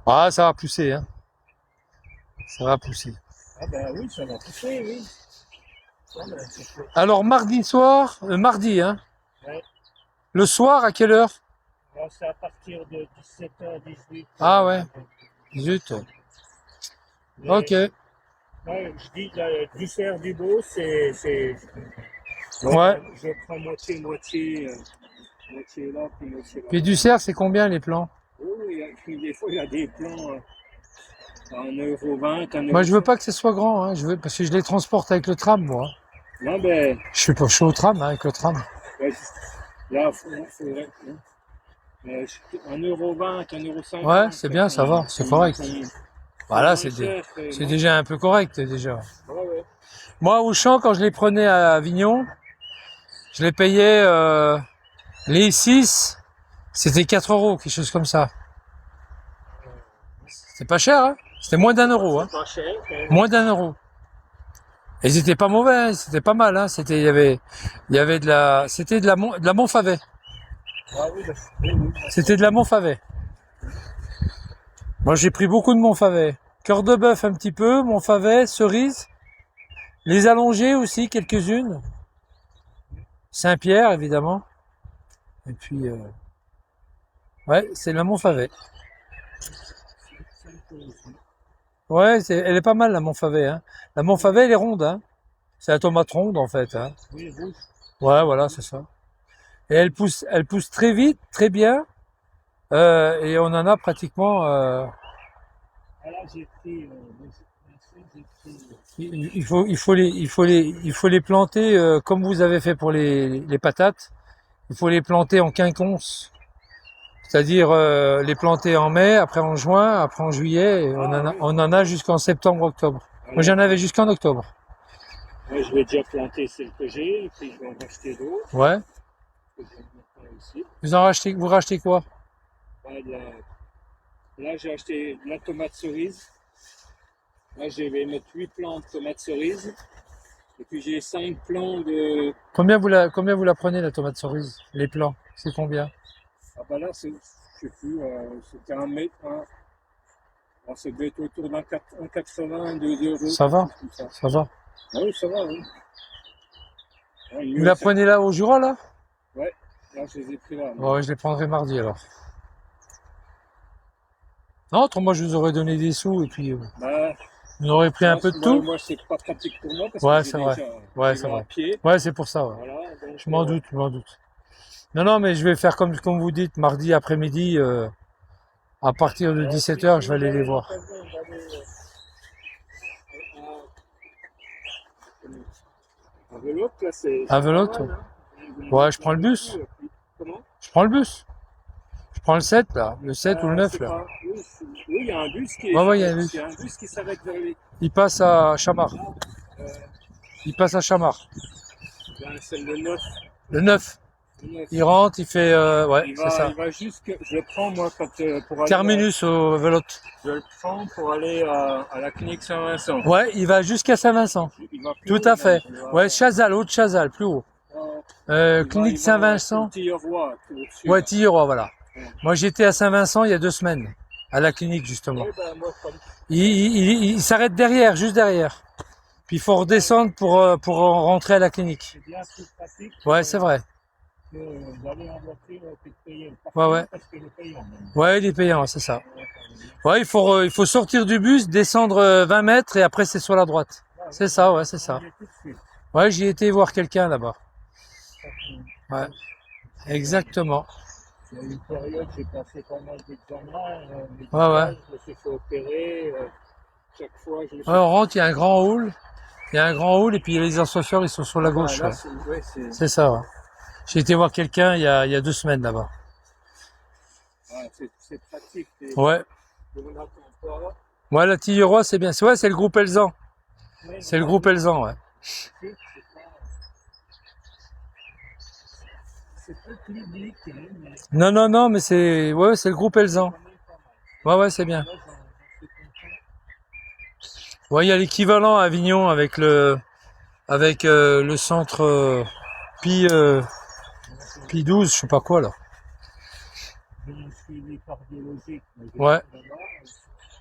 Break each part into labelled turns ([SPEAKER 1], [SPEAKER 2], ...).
[SPEAKER 1] Ah, ça va pousser, hein. Ça va pousser.
[SPEAKER 2] Ah ben oui, ça va pousser, oui. Ouais, ben, c'est chouette.
[SPEAKER 1] Alors, mardi soir, mardi, hein.
[SPEAKER 2] Ouais.
[SPEAKER 1] Le soir, à quelle heure?
[SPEAKER 2] Bon, c'est à partir de 17h, 18h.
[SPEAKER 1] Ah ouais, zut. Ok.
[SPEAKER 2] Mais ouais, je dis du fer du beau,
[SPEAKER 1] Ouais.
[SPEAKER 2] je prends moitié-moitié, moitié là, puis moitié
[SPEAKER 1] Puis
[SPEAKER 2] là-bas.
[SPEAKER 1] du cerf, c'est combien les plans?
[SPEAKER 2] Oui, oui, puis des fois, il y a des plans à 1,20 €,
[SPEAKER 1] Moi, je veux
[SPEAKER 2] 1,5 €.
[SPEAKER 1] pas que ce soit grand, hein. Je veux, parce que je les transporte avec le tram, moi.
[SPEAKER 2] Non, ben,
[SPEAKER 1] Je suis au tram, hein, avec le tram.
[SPEAKER 2] ben, là, faudrait, hein. 1,20 €,
[SPEAKER 1] Ouais,
[SPEAKER 2] 1,50
[SPEAKER 1] c'est
[SPEAKER 2] €,
[SPEAKER 1] bien, ça va, c'est correct.
[SPEAKER 2] c'est
[SPEAKER 1] Voilà,
[SPEAKER 2] moins cher,
[SPEAKER 1] c'est déjà un peu correct, déjà.
[SPEAKER 2] ouais, ouais.
[SPEAKER 1] Moi, Auchan, quand je les prenais à Avignon, je les payais, les 6, c'était 4 euros, quelque chose comme ça. C'était pas cher, hein. C'était moins d'un euro, hein.
[SPEAKER 2] C'est pas cher, mais
[SPEAKER 1] Moins d'un euro. Et ils étaient pas mauvais, hein, c'était pas mal, hein. Il y avait c'était de la Montfavet.
[SPEAKER 2] ah oui, oui, oui.
[SPEAKER 1] C'était de la Montfavet. Moi, j'ai pris beaucoup de Montfavet. Cœur de bœuf un petit peu, Montfavet, cerise. Les allongées aussi, quelques-unes. Saint-Pierre, évidemment. Et puis, ouais, c'est la Montfavet. Ouais, elle est pas mal, la Montfavet, hein. La Montfavet, elle est ronde, hein. C'est la tomate ronde, en fait, hein.
[SPEAKER 2] Oui, rouge.
[SPEAKER 1] Ouais, voilà, c'est ça. Et elle pousse très vite, très bien. Et on en a pratiquement.
[SPEAKER 2] Ah là, j'ai pris, j'ai pris,
[SPEAKER 1] Il faut les planter comme vous avez fait pour les patates. Il faut les planter en quinconce, c'est-à-dire les planter en mai, après en juin, après en juillet. Et on en a jusqu'en septembre-octobre. Moi,
[SPEAKER 2] voilà.
[SPEAKER 1] j'en avais jusqu'en octobre.
[SPEAKER 2] Moi, je vais déjà planter celle que j'ai, et puis je vais en racheter d'autres,
[SPEAKER 1] Ouais.
[SPEAKER 2] que je vais mettre ici.
[SPEAKER 1] Vous rachetez quoi?
[SPEAKER 2] Ouais, là, j'ai acheté de la tomate cerise. Là, je vais mettre 8 plants de tomates cerises. Et puis, j'ai 5 plants de.
[SPEAKER 1] Combien vous la prenez la tomate cerise? Les plants, c'est combien?
[SPEAKER 2] Ah, bah là, je sais plus, c'était un mètre. Alors, ça devait être autour d'un 80, 2 €,
[SPEAKER 1] Ça
[SPEAKER 2] quelque
[SPEAKER 1] va,
[SPEAKER 2] chose comme ça.
[SPEAKER 1] ça va.
[SPEAKER 2] Ah oui, ça va, oui. Ouais,
[SPEAKER 1] Vous
[SPEAKER 2] mieux,
[SPEAKER 1] la prenez là au Jura là?
[SPEAKER 2] ouais, là, je les ai pris là.
[SPEAKER 1] Bon, ouais, je les prendrai mardi alors. Non, autrement je vous aurais donné des sous et puis
[SPEAKER 2] Bah,
[SPEAKER 1] vous aurez pris un peu de tout.
[SPEAKER 2] moi c'est pas pratique pour moi parce que
[SPEAKER 1] Ouais,
[SPEAKER 2] j'ai
[SPEAKER 1] c'est vrai.
[SPEAKER 2] déjà
[SPEAKER 1] Ouais,
[SPEAKER 2] j'y
[SPEAKER 1] c'est
[SPEAKER 2] vais à
[SPEAKER 1] vrai.
[SPEAKER 2] pied.
[SPEAKER 1] Ouais, c'est pour ça. Ouais.
[SPEAKER 2] Voilà, donc
[SPEAKER 1] Je m'en doute, je m'en doute. Non, non, mais je vais faire comme vous dites, mardi après-midi, à partir de
[SPEAKER 2] puis
[SPEAKER 1] 17h,
[SPEAKER 2] si
[SPEAKER 1] je vais
[SPEAKER 2] vous
[SPEAKER 1] aller les
[SPEAKER 2] avez
[SPEAKER 1] voir.
[SPEAKER 2] l'occasion d'aller à Velotte, là
[SPEAKER 1] À
[SPEAKER 2] c'est pas
[SPEAKER 1] Velotte?
[SPEAKER 2] mal, hein. Vous
[SPEAKER 1] Ouais,
[SPEAKER 2] avez
[SPEAKER 1] je prends
[SPEAKER 2] plein
[SPEAKER 1] le
[SPEAKER 2] de
[SPEAKER 1] bus.
[SPEAKER 2] vues, et puis, comment?
[SPEAKER 1] Je prends le bus. Je prends le 7 là, le 7 ou le 9
[SPEAKER 2] C'est
[SPEAKER 1] là.
[SPEAKER 2] pas. Oui, oui, il y a un bus qui
[SPEAKER 1] Ouais, ouais, il y a un
[SPEAKER 2] il y
[SPEAKER 1] bus.
[SPEAKER 2] a un bus qui s'arrête vers les.
[SPEAKER 1] Il passe à Chamar.
[SPEAKER 2] Euh,
[SPEAKER 1] Il passe à Chamar.
[SPEAKER 2] ben, c'est le 9.
[SPEAKER 1] Le 9.
[SPEAKER 2] Le 9.
[SPEAKER 1] Il rentre, il fait, ouais, c'est ça.
[SPEAKER 2] Il va jusque. Je le prends moi quand, pour aller
[SPEAKER 1] Terminus au Velotte.
[SPEAKER 2] je le prends pour aller à la clinique Saint-Vincent.
[SPEAKER 1] Ouais, il va jusqu'à Saint-Vincent.
[SPEAKER 2] Il va plus
[SPEAKER 1] Tout
[SPEAKER 2] haut
[SPEAKER 1] à
[SPEAKER 2] même.
[SPEAKER 1] fait. Ouais, Chazal, haut de Chazal, plus haut. Clinique
[SPEAKER 2] Il va sur
[SPEAKER 1] Saint-Vincent.
[SPEAKER 2] Tilleroy, au-dessus.
[SPEAKER 1] Ouais,
[SPEAKER 2] Là.
[SPEAKER 1] Tilleroy, voilà.
[SPEAKER 2] Ouais.
[SPEAKER 1] Moi, j'étais à Saint-Vincent il y a 2 semaines, à la clinique, justement.
[SPEAKER 2] Ouais, ben, moi, comme
[SPEAKER 1] Il s'arrête derrière, juste derrière. Puis il faut redescendre pour rentrer à la clinique.
[SPEAKER 2] c'est bien plus pratique
[SPEAKER 1] Ouais, c'est vrai.
[SPEAKER 2] que d'aller en voiture et de payer le
[SPEAKER 1] Ouais,
[SPEAKER 2] parking
[SPEAKER 1] ouais.
[SPEAKER 2] parce que le payant. Même.
[SPEAKER 1] Ouais, il est payant, c'est ça. Ouais, il faut sortir du bus, descendre 20 mètres et après c'est sur la droite. C'est ça, ouais, c'est ça.
[SPEAKER 2] Tout de suite.
[SPEAKER 1] Ouais, j'y étais voir quelqu'un là-bas.
[SPEAKER 2] Ça
[SPEAKER 1] Ouais, exactement.
[SPEAKER 2] Il y a eu une période, j'ai passé pas mal d'examens
[SPEAKER 1] Ouais, ouais.
[SPEAKER 2] médicaux, je me suis fait opérer. Chaque fois, je me suis
[SPEAKER 1] Ouais, on rentre, il y a un grand hall. Il y a un grand hall et puis les ascenseurs, ils sont sur la gauche.
[SPEAKER 2] là,
[SPEAKER 1] Ouais.
[SPEAKER 2] ouais,
[SPEAKER 1] C'est ça, ouais. J'ai été voir quelqu'un il y a 2 semaines là-bas.
[SPEAKER 2] c'est pratique.
[SPEAKER 1] Ouais.
[SPEAKER 2] On n'attend pas.
[SPEAKER 1] Ouais, la Tilleroy, c'est bien. Ouais, c'est le groupe Elzan.
[SPEAKER 2] Mais
[SPEAKER 1] C'est le groupe Elzan, ouais.
[SPEAKER 2] c'est pas public. Hein, mais
[SPEAKER 1] Non, non, non, mais ouais, c'est le groupe Elzan.
[SPEAKER 2] quand même pas mal.
[SPEAKER 1] Ouais, ouais, c'est bien.
[SPEAKER 2] Là, j'en suis content.
[SPEAKER 1] Ouais, il y a l'équivalent à Avignon avec le centre Pi, Pi 12, je sais pas quoi là.
[SPEAKER 2] J'ai un suivi cardiologique, mais j'ai
[SPEAKER 1] Ouais.
[SPEAKER 2] fait là-bas.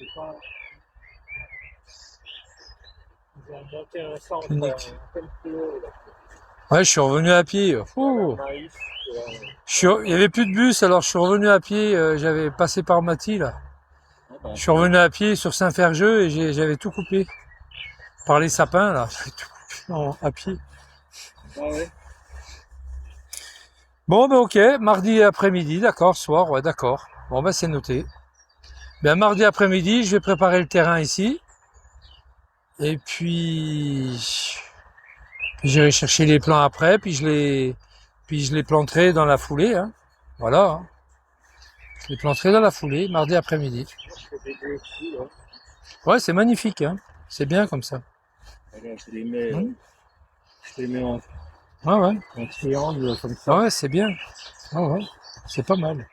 [SPEAKER 2] C'est pas... Ils ont monté un centre
[SPEAKER 1] Unique.
[SPEAKER 2] quelques là.
[SPEAKER 1] Ouais, je suis revenu à pied. Ouh.
[SPEAKER 2] Maïs,
[SPEAKER 1] Il y avait plus de bus, alors je suis revenu à pied. J'avais passé par Mathy, là. Je suis revenu à pied sur Saint-Ferjeux et j'avais tout coupé. Par les sapins, là. J'avais tout coupé à pied.
[SPEAKER 2] ah ouais.
[SPEAKER 1] Bon, ben ok. Mardi après-midi, d'accord. Soir, ouais, d'accord. Bon, ben c'est noté. Ben mardi après-midi, je vais préparer le terrain ici. Et puis j'irai chercher les plants après, puis je les planterai dans la foulée, hein. Voilà, hein. Je les planterai dans la foulée, mardi après-midi.
[SPEAKER 2] C'est des deux coups, là.
[SPEAKER 1] Ouais, c'est magnifique, hein. C'est bien comme ça.
[SPEAKER 2] Alors, je les mets
[SPEAKER 1] Ouais, ouais.
[SPEAKER 2] en triangle comme ça.
[SPEAKER 1] Ouais, c'est bien. Ouais, ouais. C'est pas mal.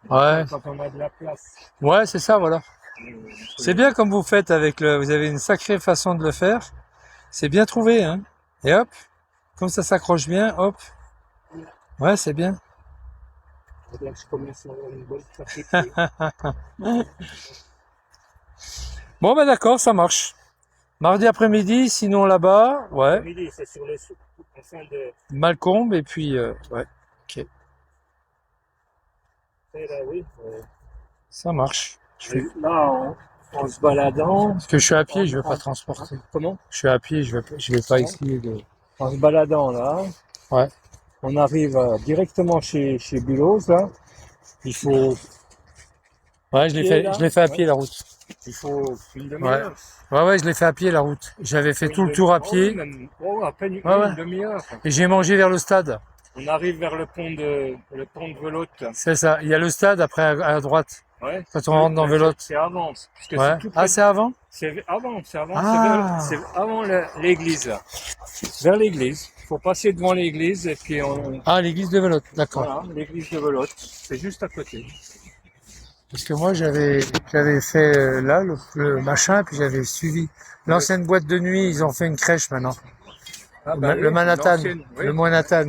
[SPEAKER 1] Ouais.
[SPEAKER 2] Quand on a de la place.
[SPEAKER 1] Ouais, c'est ça, voilà. C'est bien comme vous faites avec vous avez une sacrée façon de le faire. C'est bien trouvé, hein. Et hop, comme ça s'accroche bien, hop. Ouais, c'est bien.
[SPEAKER 2] Là, je commence à avoir une bonne pratique.
[SPEAKER 1] Bon, ben d'accord, ça marche. Mardi après-midi, sinon là-bas, ouais,
[SPEAKER 2] Midi, c'est sur le sous, en fin de...
[SPEAKER 1] Malcombe, et puis, ouais, ok,
[SPEAKER 2] C'est là, oui.
[SPEAKER 1] ça marche.
[SPEAKER 2] Là, en se baladant...
[SPEAKER 1] Parce que je suis à pied, je vais pas transporter.
[SPEAKER 2] Comment?
[SPEAKER 1] Je suis à pied, je vais pas essayer de...
[SPEAKER 2] En se baladant, là,
[SPEAKER 1] Ouais,
[SPEAKER 2] on arrive directement chez Bulloz, là. Il faut
[SPEAKER 1] ouais,
[SPEAKER 2] pied, là.
[SPEAKER 1] je l'ai fait à pied, la route.
[SPEAKER 2] Il faut une demi-heure.
[SPEAKER 1] Ouais, ouais, je l'ai fait à pied, la route. J'avais fait tout le tour à pied,
[SPEAKER 2] À peine
[SPEAKER 1] Ouais, ouais.
[SPEAKER 2] une demi-heure.
[SPEAKER 1] et j'ai mangé vers le stade.
[SPEAKER 2] On arrive vers le pont de Velotte.
[SPEAKER 1] C'est ça. Il y a le stade après à droite,
[SPEAKER 2] Ouais.
[SPEAKER 1] quand on rentre dans Velotte.
[SPEAKER 2] C'est avant. Parce que
[SPEAKER 1] Ouais.
[SPEAKER 2] c'est tout
[SPEAKER 1] Ah,
[SPEAKER 2] près.
[SPEAKER 1] c'est avant?
[SPEAKER 2] C'est avant.
[SPEAKER 1] Ah.
[SPEAKER 2] C'est avant l'église. Là. Vers l'église. Il faut passer devant l'église et puis on...
[SPEAKER 1] Ah, l'église de Velotte, d'accord.
[SPEAKER 2] Voilà, l'église de Velotte. C'est juste à côté.
[SPEAKER 1] Parce que moi, j'avais fait là le machin, puis j'avais suivi l'ancienne boîte de nuit. Ils ont fait une crèche maintenant.
[SPEAKER 2] Ah, bah oui,
[SPEAKER 1] Le Manhattan,
[SPEAKER 2] l'ancienne, oui.
[SPEAKER 1] le Manhattan.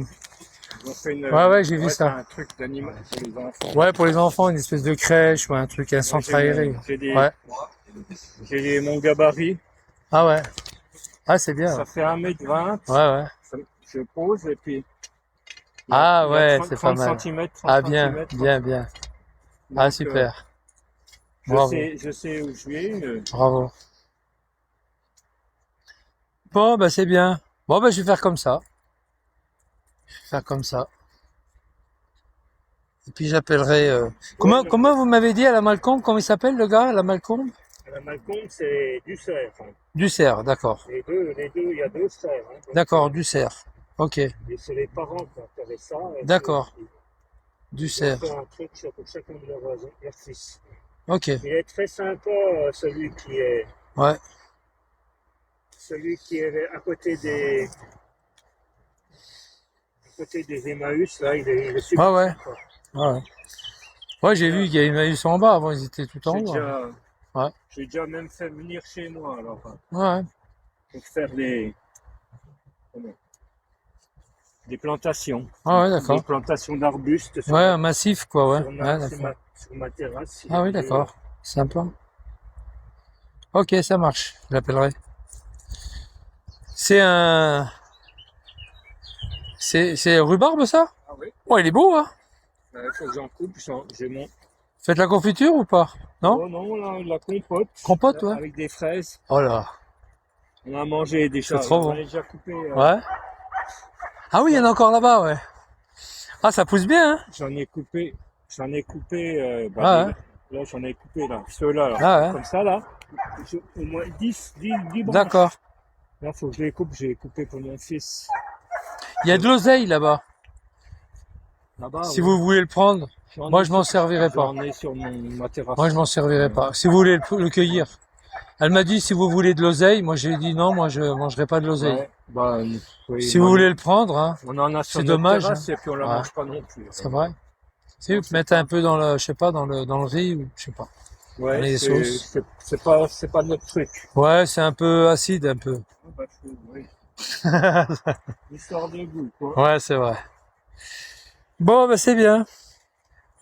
[SPEAKER 2] Ils ont fait une,
[SPEAKER 1] Ouais, j'ai vu ça.
[SPEAKER 2] Un truc d'animal pour les enfants.
[SPEAKER 1] Ouais, pour les enfants, une espèce de crèche ou un truc, un centre aéré. Ouais.
[SPEAKER 2] J'ai mon gabarit.
[SPEAKER 1] Ah ouais. Ah, c'est bien.
[SPEAKER 2] Ça fait 1m20.
[SPEAKER 1] Ouais, ouais.
[SPEAKER 2] Je pose et puis.
[SPEAKER 1] Ah ouais, c'est pas mal.
[SPEAKER 2] 30 cm.
[SPEAKER 1] Ah bien, bien, bien. Ah super. Bravo.
[SPEAKER 2] Je sais où je vais.
[SPEAKER 1] Bravo. Bon, bah c'est bien. Bon, bah je vais faire comme ça. Je vais faire comme ça. Et puis j'appellerai. Comment vous m'avez dit à la Malcombe? Comment il s'appelle le gars à la Malcombe?
[SPEAKER 2] La Malcombe, c'est du cerf.
[SPEAKER 1] Ducerre, d'accord.
[SPEAKER 2] Les deux, il y a deux cerfs. Hein.
[SPEAKER 1] D'accord, Ducerre. Ok.
[SPEAKER 2] Et c'est les parents qui avaient ça.
[SPEAKER 1] D'accord.
[SPEAKER 2] Ils
[SPEAKER 1] Ducerre.
[SPEAKER 2] ont fait un truc pour chacun de leurs fils.
[SPEAKER 1] Ok.
[SPEAKER 2] Il est très sympa, celui qui est.
[SPEAKER 1] Ouais.
[SPEAKER 2] Celui qui est à côté des Emmaüs, là, il est super
[SPEAKER 1] Ah ouais.
[SPEAKER 2] sympa.
[SPEAKER 1] Ah ouais. Ouais, j'ai vu qu'il y avait Emmaüs en bas, avant ils étaient tout en haut. Ouais.
[SPEAKER 2] J'ai déjà même fait venir chez moi, alors,
[SPEAKER 1] Ouais.
[SPEAKER 2] pour faire des plantations.
[SPEAKER 1] Ah ouais, d'accord.
[SPEAKER 2] Des plantations d'arbustes
[SPEAKER 1] Ouais, un massif, quoi, ouais.
[SPEAKER 2] sur ma terrasse.
[SPEAKER 1] Ah oui, d'accord. Sympa. Ok, ça marche. Je l'appellerai. C'est rhubarbe, ça?
[SPEAKER 2] Ah oui.
[SPEAKER 1] Oh, il est beau, hein?
[SPEAKER 2] Il faut que j'en coupe. J'ai mon...
[SPEAKER 1] Faites la confiture ou pas? Non?
[SPEAKER 2] Oh non, la compote.
[SPEAKER 1] Compote, ouais.
[SPEAKER 2] Avec des fraises.
[SPEAKER 1] Oh là.
[SPEAKER 2] On a mangé déjà.
[SPEAKER 1] C'est trop bon.
[SPEAKER 2] On a déjà coupé.
[SPEAKER 1] Ouais. Ah oui, il y en a encore là-bas, ouais. Ah, ça pousse bien, hein?
[SPEAKER 2] J'en ai coupé.
[SPEAKER 1] Ah, ouais.
[SPEAKER 2] Là, j'en ai coupé, là. Ceux-là, là.
[SPEAKER 1] Ah, ouais.
[SPEAKER 2] Comme ça, là. Au moins 10 branches.
[SPEAKER 1] D'accord.
[SPEAKER 2] Là, faut que je les coupe. J'ai coupé pour mon fils.
[SPEAKER 1] Il y a de l'oseille là-bas.
[SPEAKER 2] Là-bas.
[SPEAKER 1] Si vous voulez le prendre, moi je m'en servirai pas.
[SPEAKER 2] J'en ai sur ma terrasse.
[SPEAKER 1] Moi je m'en servirai pas. Si vous voulez le cueillir. Elle m'a dit si vous voulez de l'oseille, moi j'ai dit non, moi je mangerai pas de l'oseille.
[SPEAKER 2] Ouais, bah, oui,
[SPEAKER 1] si vous voulez le prendre, hein,
[SPEAKER 2] on en a sur
[SPEAKER 1] c'est
[SPEAKER 2] notre
[SPEAKER 1] dommage.
[SPEAKER 2] terrasse, et puis on la
[SPEAKER 1] Ouais.
[SPEAKER 2] mange pas non plus.
[SPEAKER 1] C'est vrai. Si vous mettez un peu dans le, je sais pas, dans le riz ou je sais pas.
[SPEAKER 2] Ouais,
[SPEAKER 1] les sauces.
[SPEAKER 2] c'est pas notre truc.
[SPEAKER 1] Ouais, c'est un peu acide, un peu.
[SPEAKER 2] Bah, oui. Histoire de goût, quoi.
[SPEAKER 1] Ouais, c'est vrai. Bon, ben c'est bien.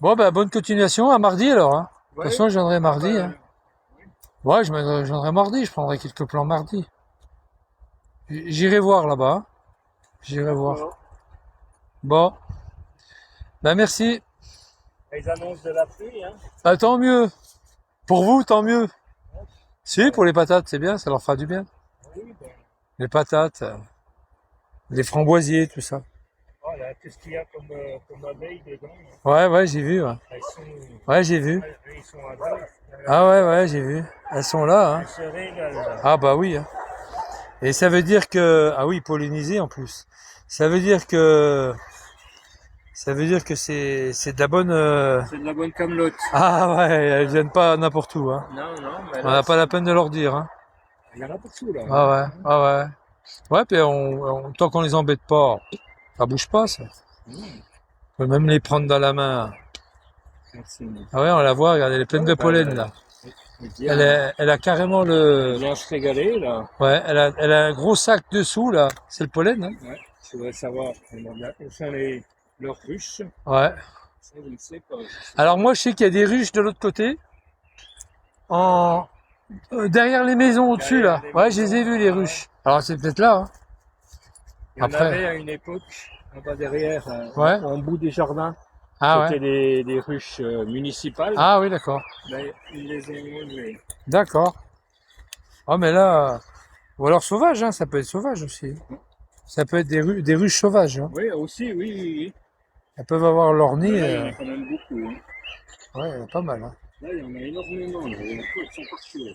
[SPEAKER 1] Bon, bah, bonne continuation. À mardi, alors, hein. De
[SPEAKER 2] Ouais.
[SPEAKER 1] toute façon, je viendrai mardi,
[SPEAKER 2] Bah,
[SPEAKER 1] hein. Ouais, je viendrai mardi. Je prendrai quelques plans mardi. J'irai voir là-bas, hein. J'irai voir.
[SPEAKER 2] d'accord.
[SPEAKER 1] Bon. Bah, merci.
[SPEAKER 2] Ils annoncent de la pluie, hein.
[SPEAKER 1] Bah, tant mieux. Pour vous, tant mieux. Si, pour les patates, c'est bien. Ça leur fera du bien.
[SPEAKER 2] Oui, ben,
[SPEAKER 1] Les patates, les framboisiers, tout ça.
[SPEAKER 2] voilà, tout ce qu'il y a comme abeilles dedans, hein.
[SPEAKER 1] Ouais, ouais, j'ai vu, ouais.
[SPEAKER 2] Elles sont,
[SPEAKER 1] Ouais, j'ai vu.
[SPEAKER 2] ils sont à dos.
[SPEAKER 1] Ah ouais, ouais, j'ai vu. Elles sont là, hein.
[SPEAKER 2] Elles se régalent, là.
[SPEAKER 1] Ah bah oui, hein. Et ça veut dire que... Ah oui, pollinisé en plus. Ça veut dire que... Ça veut dire que c'est de la bonne...
[SPEAKER 2] C'est de la bonne camelote.
[SPEAKER 1] Ah ouais, elles viennent pas n'importe où, hein.
[SPEAKER 2] Non, non, mais
[SPEAKER 1] On
[SPEAKER 2] là,
[SPEAKER 1] n'a pas la peine de leur dire, hein.
[SPEAKER 2] il y en a partout, là.
[SPEAKER 1] Ah ouais, ah ouais. Ouais, puis tant qu'on les embête pas, ça bouge pas, ça.
[SPEAKER 2] Mmh.
[SPEAKER 1] On peut même les prendre dans la main.
[SPEAKER 2] Merci.
[SPEAKER 1] Ah ouais, on la voit, regarde, elle est pleine de pollen, là. Elle a carrément le...
[SPEAKER 2] Bien se régaler, là.
[SPEAKER 1] Ouais, elle a un gros sac dessous, là. C'est le pollen, hein.
[SPEAKER 2] Ouais, je voudrais savoir où sont leurs ruches.
[SPEAKER 1] Ouais.
[SPEAKER 2] Ça, je ne sais pas.
[SPEAKER 1] Alors moi, je sais qu'il y a des ruches de l'autre côté. En... derrière les maisons au-dessus, là.
[SPEAKER 2] Derrière les
[SPEAKER 1] Ouais, je les ai
[SPEAKER 2] maisons,
[SPEAKER 1] vus, les
[SPEAKER 2] ouais.
[SPEAKER 1] ruches. Alors c'est peut-être là, hein.
[SPEAKER 2] Il y en
[SPEAKER 1] Après.
[SPEAKER 2] avait à une époque, là-bas derrière,
[SPEAKER 1] Ouais.
[SPEAKER 2] en bout des jardins.
[SPEAKER 1] Ah
[SPEAKER 2] C'était
[SPEAKER 1] ouais.
[SPEAKER 2] des ruches municipales,
[SPEAKER 1] Ah oui, d'accord.
[SPEAKER 2] mais ils les ont enlevées.
[SPEAKER 1] D'accord. Ah mais là... Ou alors sauvage, hein. Ça peut être sauvage aussi. Ça peut être des ruches sauvages, hein.
[SPEAKER 2] Oui, aussi, oui, oui, oui.
[SPEAKER 1] Elles peuvent avoir leur nid.
[SPEAKER 2] Mais là, il y en a quand même beaucoup, hein.
[SPEAKER 1] Ouais, il y en a pas mal, hein.
[SPEAKER 2] Là, il y en a énormément, là. Il y en a qui sont partout, là.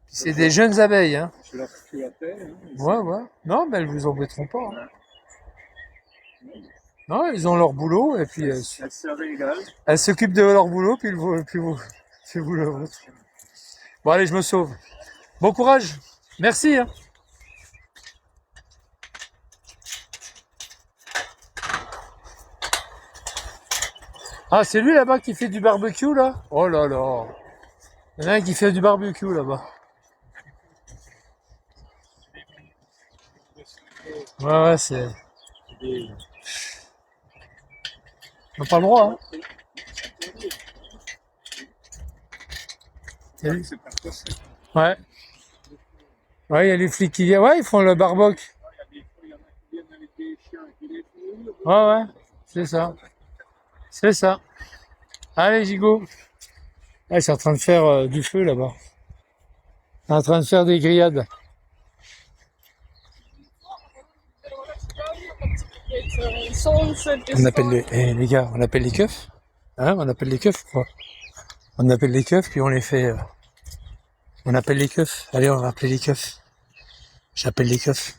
[SPEAKER 1] C'est des jeunes abeilles, hein.
[SPEAKER 2] Je leur tue la paix, hein.
[SPEAKER 1] Ouais, ouais. Non, mais elles vous embêteront pas, hein. Non, ils ont leur boulot et puis
[SPEAKER 2] Elles se régalent.
[SPEAKER 1] elles s'occupent de leur boulot puis vous le vôtre. Bon allez, je me sauve. Bon courage. Merci, hein. Ah, c'est lui là-bas qui fait du barbecue là? Oh là là. Il y en a un qui fait du barbecue là-bas. Ouais, ouais, c'est...
[SPEAKER 2] Des-
[SPEAKER 1] On n'a pas le droit, hein. T'as vu?
[SPEAKER 2] C'est pas possible.
[SPEAKER 1] Ouais. Ouais, il y a les flics qui viennent. Ouais, ils font le barbecue.
[SPEAKER 2] Il y en a qui viennent avec des chiens qui les font.
[SPEAKER 1] Ouais, ouais. C'est ça. C'est ça. Allez, Gigot. Ah, ils sont en train de faire du feu là-bas. Ils sont en train de faire des grillades. On appelle les gars, on appelle les keufs. Hein, on appelle les keufs, quoi. On appelle les keufs, puis on les fait... on appelle les keufs. Allez, on va appeler les keufs. J'appelle les keufs.